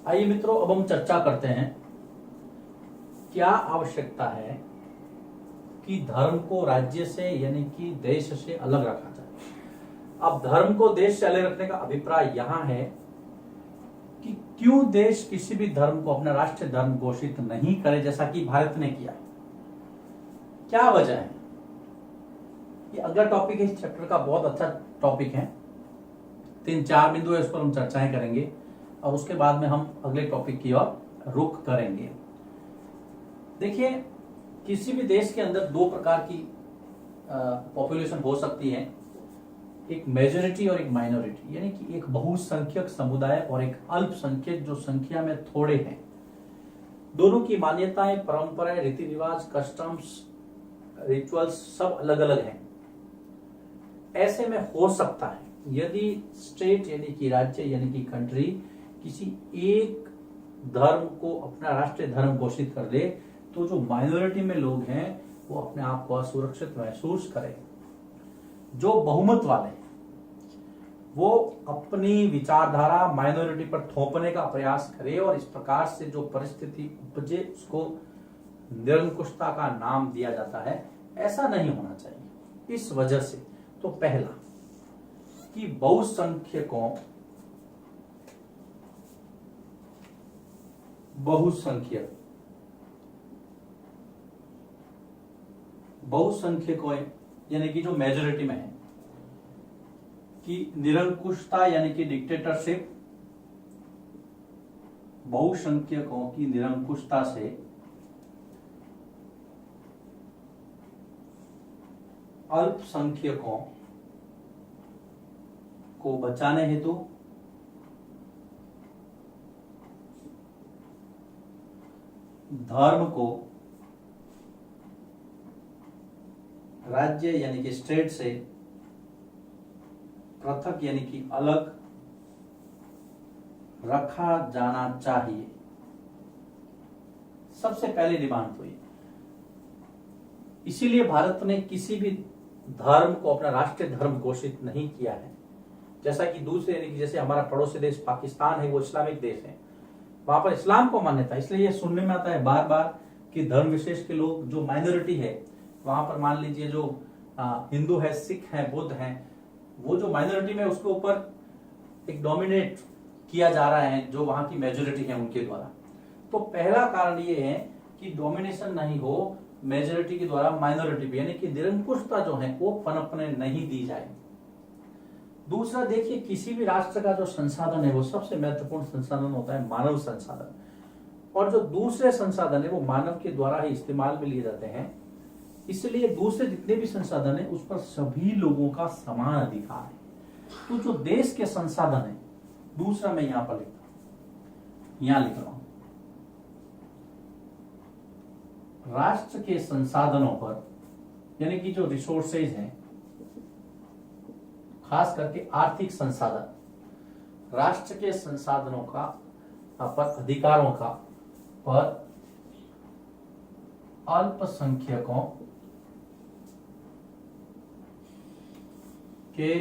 आइए मित्रों, अब हम चर्चा करते हैं क्या आवश्यकता है कि धर्म को राज्य से यानी कि देश से अलग रखा जाए। अब धर्म को देश से अलग रखने का अभिप्राय यहां है कि क्यों देश किसी भी धर्म को अपना राष्ट्रीय धर्म घोषित नहीं करे जैसा कि भारत ने किया। क्या वजह है? ये अगला टॉपिक इस चैप्टर का बहुत अच्छा टॉपिक है। 3-4 बिंदु है, उस पर हम चर्चाएं करेंगे और उसके बाद में हम अगले टॉपिक की ओर रुख करेंगे। देखिए, किसी भी देश के अंदर दो प्रकार की पॉपुलेशन हो सकती है, एक मेजोरिटी और एक माइनॉरिटी, यानी कि एक बहुसंख्यक समुदाय और एक अल्पसंख्यक जो संख्या में थोड़े हैं। दोनों की मान्यताएं, परंपराएं, रीति रिवाज, कस्टम्स, रिचुअल्स सब अलग अलग हैं। ऐसे में हो सकता है यदि स्टेट यानी कि राज्य यानी कि कंट्री किसी एक धर्म को अपना राष्ट्रीय धर्म घोषित कर दे तो जो माइनॉरिटी में लोग हैं वो अपने आप को असुरक्षित महसूस करें। जो बहुमत वाले हैं वो अपनी विचारधारा माइनॉरिटी पर थोपने का प्रयास करे और इस प्रकार से जो परिस्थिति उपजे उसको निरंकुशता का नाम दिया जाता है। ऐसा नहीं होना चाहिए। इस वजह से तो पहला कि बहुसंख्यकों यानी कि जो मेजोरिटी में है कि निरंकुशता यानी कि डिक्टेटरशिप, बहुसंख्यकों की निरंकुशता से अल्पसंख्यकों को बचाने हेतु धर्म को राज्य यानी कि स्टेट से पृथक यानी कि अलग रखा जाना चाहिए। सबसे पहली डिमांड तो ये। इसीलिए भारत ने किसी भी धर्म को अपना राष्ट्रीय धर्म घोषित नहीं किया है। जैसा कि दूसरे यानी कि जैसे हमारा पड़ोसी देश पाकिस्तान है, वो इस्लामिक देश है, वहां पर इस्लाम को मान्यता। इसलिए ये सुनने में आता है बार बार कि धर्म विशेष के लोग जो माइनॉरिटी है वहां पर, मान लीजिए जो हिंदू है, सिख है, बुद्ध है, वो जो माइनॉरिटी में उसके ऊपर एक डोमिनेट किया जा रहा है जो वहां की मेजोरिटी है उनके द्वारा। तो पहला कारण ये है कि डोमिनेशन नहीं हो मेजोरिटी के द्वारा माइनॉरिटी पे, यानी कि निरंकुशता जो है वो पनपने नहीं दी जाए। दूसरा, देखिए किसी भी राष्ट्र का जो संसाधन है वो सबसे महत्वपूर्ण संसाधन होता है मानव संसाधन, और जो दूसरे संसाधन है वो मानव के द्वारा ही इस्तेमाल में लिए जाते हैं। इसलिए दूसरे जितने भी संसाधन है उस पर सभी लोगों का समान अधिकार है। तो जो देश के संसाधन है, दूसरा मैं यहां पर लिख रहा हूं, राष्ट्र के संसाधनों पर यानी कि जो रिसोर्सेज हैं, खास करके आर्थिक संसाधन, राष्ट्र के संसाधनों का पर अधिकारों का पर अल्पसंख्यकों के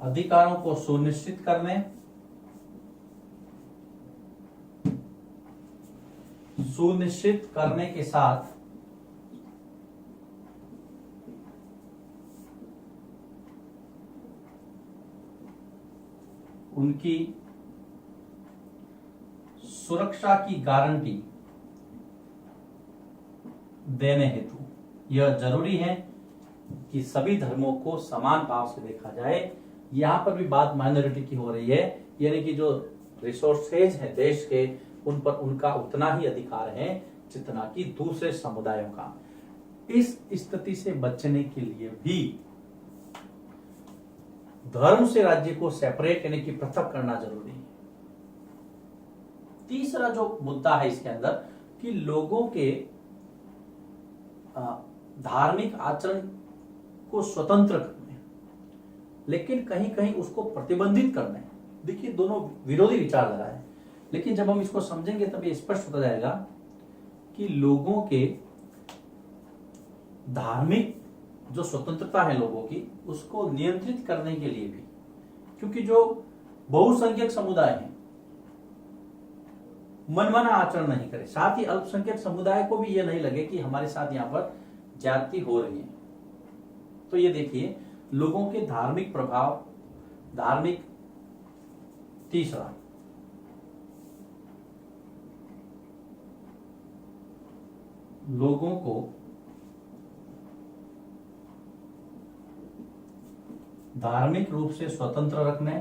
अधिकारों को सुनिश्चित करने के साथ उनकी सुरक्षा की गारंटी देने हेतु यह जरूरी है कि सभी धर्मों को समान भाव से देखा जाए। यहां पर भी बात माइनॉरिटी की हो रही है, यानी कि जो रिसोर्सेज है देश के उन पर उनका उतना ही अधिकार है जितना कि दूसरे समुदायों का। इस स्थिति से बचने के लिए भी धर्म से राज्य को सेपरेट यानी कि पृथक करना जरूरी है। तीसरा जो मुद्दा है इसके अंदर कि लोगों के धार्मिक आचरण को स्वतंत्र करने, लेकिन कहीं कहीं उसको प्रतिबंधित करने। देखिए, दोनों विरोधी विचारधारा है, लेकिन जब हम इसको समझेंगे तब ये स्पष्ट होता जाएगा कि लोगों के धार्मिक जो स्वतंत्रता है लोगों की, उसको नियंत्रित करने के लिए भी क्योंकि जो बहुसंख्यक समुदाय है मनमाना आचरण नहीं करे, साथ ही अल्पसंख्यक समुदाय को भी यह नहीं लगे कि हमारे साथ यहाँ पर ज्यादती हो रही है। तो ये देखिए लोगों के धार्मिक प्रभाव, धार्मिक, तीसरा लोगों को धार्मिक रूप से स्वतंत्र रखने,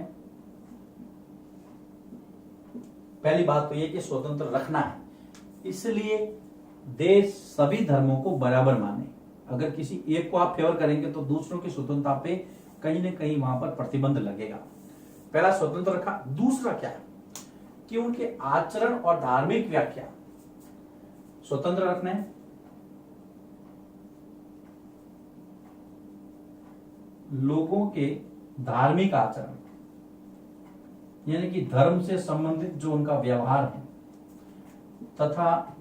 पहली बात तो ये कि स्वतंत्र रखना है, इसलिए देश सभी धर्मों को बराबर माने। अगर किसी एक को आप फेवर करेंगे तो दूसरों की स्वतंत्रता पे कहीं ना कहीं वहां पर प्रतिबंध लगेगा। पहला स्वतंत्र रखा। दूसरा क्या है कि उनके आचरण और धार्मिक व्याख्या स्वतंत्र रखना है। लोगों के धार्मिक आचरण यानी कि धर्म से संबंधित जो उनका व्यवहार है तथा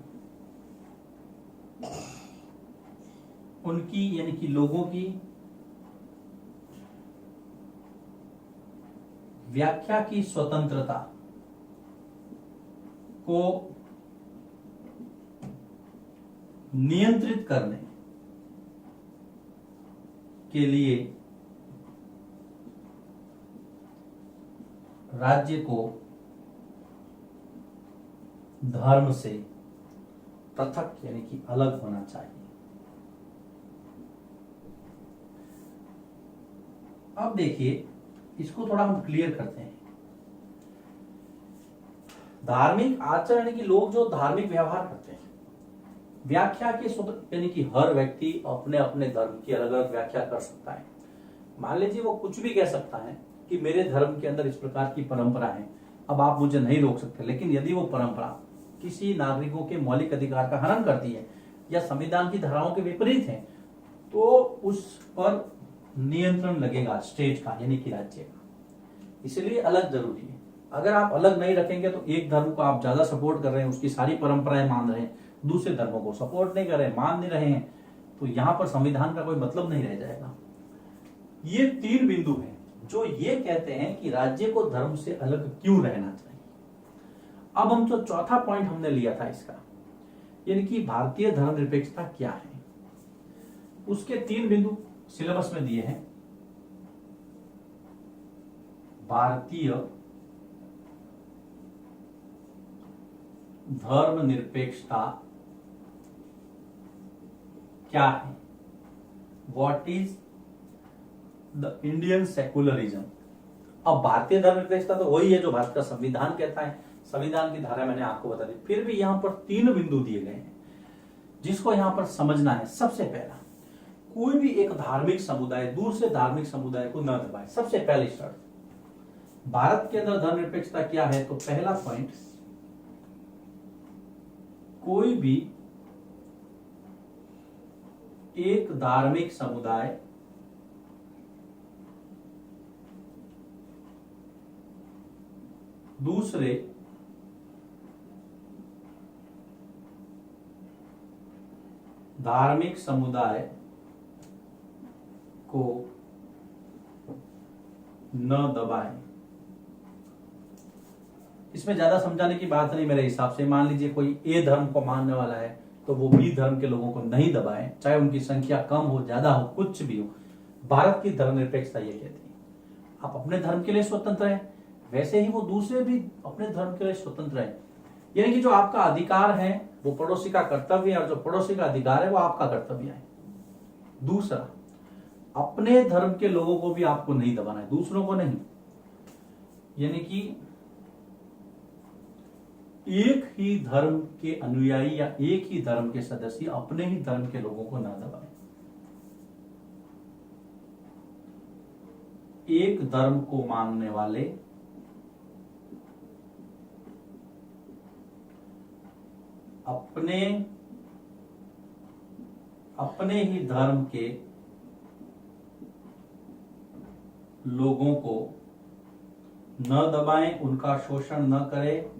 उनकी यानी कि लोगों की व्याख्या की स्वतंत्रता को नियंत्रित करने के लिए राज्य को धर्म से पृथक यानी कि अलग होना चाहिए। अब देखिए इसको थोड़ा हम क्लियर करते हैं। धार्मिक आचरण यानी कि लोग जो धार्मिक व्यवहार करते हैं, व्याख्या की स्वतंत्र यानी कि हर व्यक्ति अपने अपने धर्म की अलग अलग व्याख्या कर सकता है। मान लीजिए वो कुछ भी कह सकता है कि मेरे धर्म के अंदर इस प्रकार की परंपरा है, अब आप मुझे नहीं रोक सकते। लेकिन यदि वो परंपरा किसी नागरिकों के मौलिक अधिकार का हनन करती है या संविधान की धाराओं के विपरीत है तो उस पर नियंत्रण लगेगा स्टेट का यानी कि राज्य का। इसलिए अलग जरूरी है। अगर आप अलग नहीं रखेंगे तो एक धर्म को आप ज्यादा सपोर्ट कर रहे हैं, उसकी सारी परंपराएं मान रहे हैं, दूसरे धर्मों को सपोर्ट नहीं कर रहे, मान नहीं रहे हैं, तो यहां पर संविधान का कोई मतलब नहीं रह जाएगा। ये 3 बिंदु हैं जो ये कहते हैं कि राज्य को धर्म से अलग क्यों रहना चाहिए। अब हम जो चौथा पॉइंट हमने लिया था इसका यानी कि भारतीय धर्मनिरपेक्षता क्या है, उसके 3 बिंदु सिलेबस में दिए हैं। भारतीय धर्मनिरपेक्षता क्या है, what is the Indian secularism. अब भारतीय धर्मनिरपेक्षता तो वही है जो भारत का संविधान कहता है, संविधान की धारा मैंने आपको बता दी। फिर भी यहां पर 3 बिंदु दिए गए हैं जिसको यहां पर समझना है। सबसे पहला, कोई भी एक धार्मिक समुदाय दूसरे धार्मिक समुदाय को न दबाए। सबसे पहली शर्त, भारत के अंदर धर्मनिरपेक्षता क्या है, तो पहला पॉइंट, कोई भी एक धार्मिक समुदाय दूसरे धार्मिक समुदाय को न दबाएं। इसमें ज्यादा समझाने की बात नहीं मेरे हिसाब से। मान लीजिए कोई ए धर्म को मानने वाला है तो वो बी धर्म के लोगों को नहीं दबाएं, चाहे उनकी संख्या कम हो ज्यादा हो कुछ भी हो। भारत की धर्मनिरपेक्षता ये कहती है आप अपने धर्म के लिए स्वतंत्र हैं, वैसे ही वो दूसरे भी अपने धर्म के लिए स्वतंत्र है। यानी कि जो आपका अधिकार है वो पड़ोसी का कर्तव्य है और जो पड़ोसी का अधिकार है वो आपका कर्तव्य है। दूसरा, अपने धर्म के लोगों को भी आपको नहीं दबाना है, दूसरों को नहीं। यानी कि एक ही धर्म के अनुयायी या एक ही धर्म के सदस्य अपने ही धर्म के लोगों को ना दबाएं। एक धर्म को मानने वाले अपने ही धर्म के लोगों को न दबाएं, उनका शोषण न करें।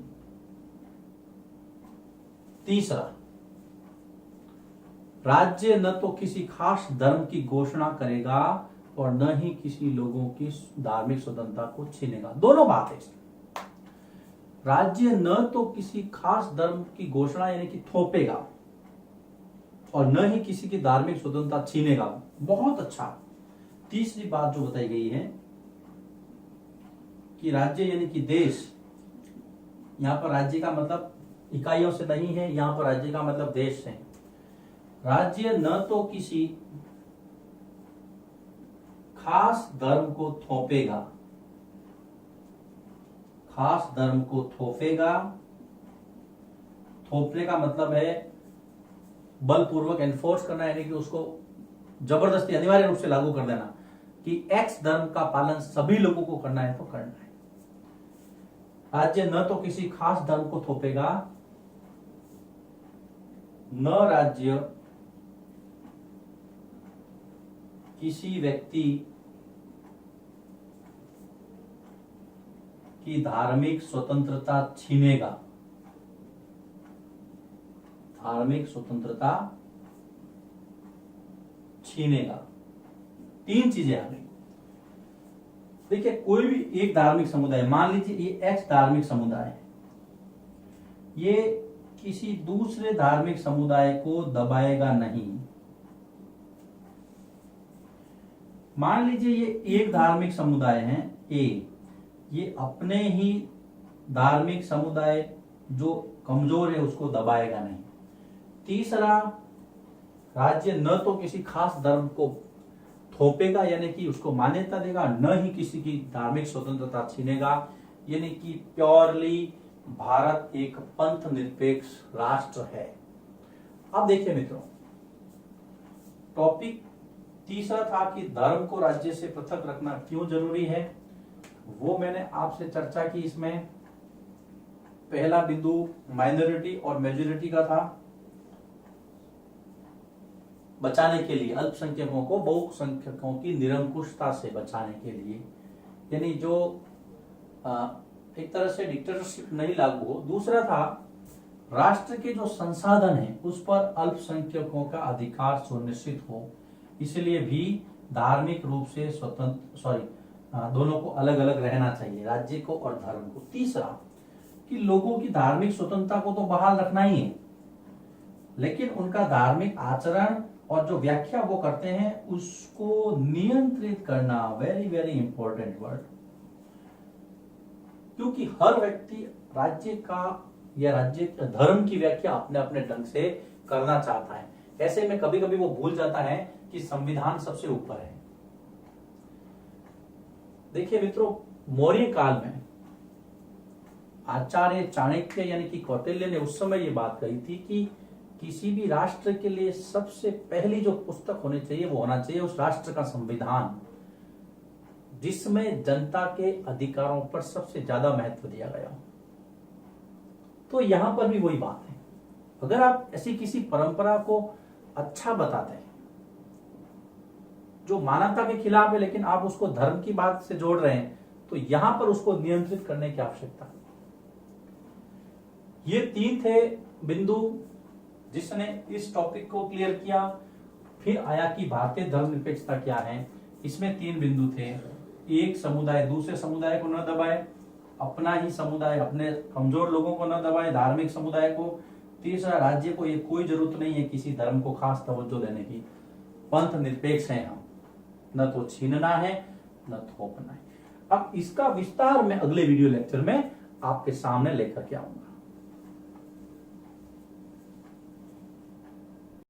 तीसरा, राज्य न तो किसी खास धर्म की घोषणा करेगा और न ही किसी लोगों की धार्मिक स्वतंत्रता को छीनेगा। दोनों बात है इसमें। राज्य न तो किसी खास धर्म की घोषणा यानी कि थोपेगा और न ही किसी की धार्मिक स्वतंत्रता छीनेगा। बहुत अच्छा। तीसरी बात जो बताई गई है कि राज्य यानी कि देश, यहां पर राज्य का मतलब इकाइयों से नहीं है, यहां पर राज्य का मतलब देश है। राज्य न तो किसी खास धर्म को थोपेगा, खास धर्म को थोपेगा, थोपने का मतलब है बलपूर्वक एनफोर्स करना, यानी कि उसको जबरदस्ती अनिवार्य रूप से लागू कर देना कि एक्स धर्म का पालन सभी लोगों को करना है तो करना है। राज्य न तो किसी खास धर्म को थोपेगा, न राज्य किसी व्यक्ति की धार्मिक स्वतंत्रता छीनेगा, धार्मिक स्वतंत्रता छीनेगा। तीन चीजें आ गई। देखिए, कोई भी एक धार्मिक समुदाय, मान लीजिए ये एक्स धार्मिक समुदाय है, ये किसी दूसरे धार्मिक समुदाय को दबाएगा नहीं। मान लीजिए ये एक धार्मिक समुदाय है ए, ये अपने ही धार्मिक समुदाय जो कमजोर है उसको दबाएगा नहीं। तीसरा, राज्य न तो किसी खास धर्म को थोपेगा यानी कि उसको मान्यता देगा, न ही किसी की धार्मिक स्वतंत्रता छीनेगा, यानी कि प्योरली भारत एक पंथ निरपेक्ष राष्ट्र है। अब देखिए मित्रों, टॉपिक तीसरा था कि धर्म को राज्य से पृथक रखना क्यों जरूरी है, वो मैंने आपसे चर्चा की। इसमें पहला बिंदु माइनॉरिटी और मेजॉरिटी का था, बचाने के लिए अल्पसंख्यकों को बहुसंख्यकों की निरंकुशता से बचाने के लिए, यानी जो एक तरह से डिक्टेटरशिप नहीं लागू हो। दूसरा था राष्ट्र के जो संसाधन है उस पर अल्पसंख्यकों का अधिकार सुनिश्चित हो, इसलिए भी धार्मिक रूप से स्वतंत्र दोनों को अलग अलग रहना चाहिए, राज्य को और धर्म को। तीसरा कि लोगों की धार्मिक स्वतंत्रता को तो बहाल रखना ही है, लेकिन उनका धार्मिक आचरण और जो व्याख्या वो करते हैं उसको नियंत्रित करना, वेरी वेरी इंपॉर्टेंट वर्ड, क्योंकि हर व्यक्ति राज्य का या राज्य धर्म की व्याख्या अपने अपने ढंग से करना चाहता है। ऐसे में कभी कभी वो भूल जाता है कि संविधान सबसे ऊपर है। देखिए मित्रों, मौर्य काल में आचार्य चाणक्य यानी कि कौटिल्य ने उस समय ये बात कही थी कि किसी भी राष्ट्र के लिए सबसे पहली जो पुस्तक होनी चाहिए वो होना चाहिए उस राष्ट्र का संविधान, जिसमें जनता के अधिकारों पर सबसे ज्यादा महत्व दिया गया। तो यहां पर भी वही बात है, अगर आप ऐसी किसी परंपरा को अच्छा बताते हैं जो मानवता के खिलाफ है, लेकिन आप उसको धर्म की बात से जोड़ रहे हैं, तो यहां पर उसको नियंत्रित करने की आवश्यकता है। ये तीन थे बिंदु जिसने इस टॉपिक को क्लियर किया। फिर आया कि भारतीय धर्मनिरपेक्षता क्या है। इसमें तीन बिंदु थे, एक समुदाय दूसरे समुदाय को न दबाए, अपना ही समुदाय अपने कमजोर लोगों को न दबाए, धार्मिक समुदाय को। तीसरा, राज्य को ये कोई जरूरत नहीं है किसी धर्म को खास तवज्जो देने की, पंथ निरपेक्ष है हम, न तो छीनना है न थोपना है। अब इसका विस्तार मैं अगले वीडियो लेक्चर में आपके सामने लेकर के आऊंगा।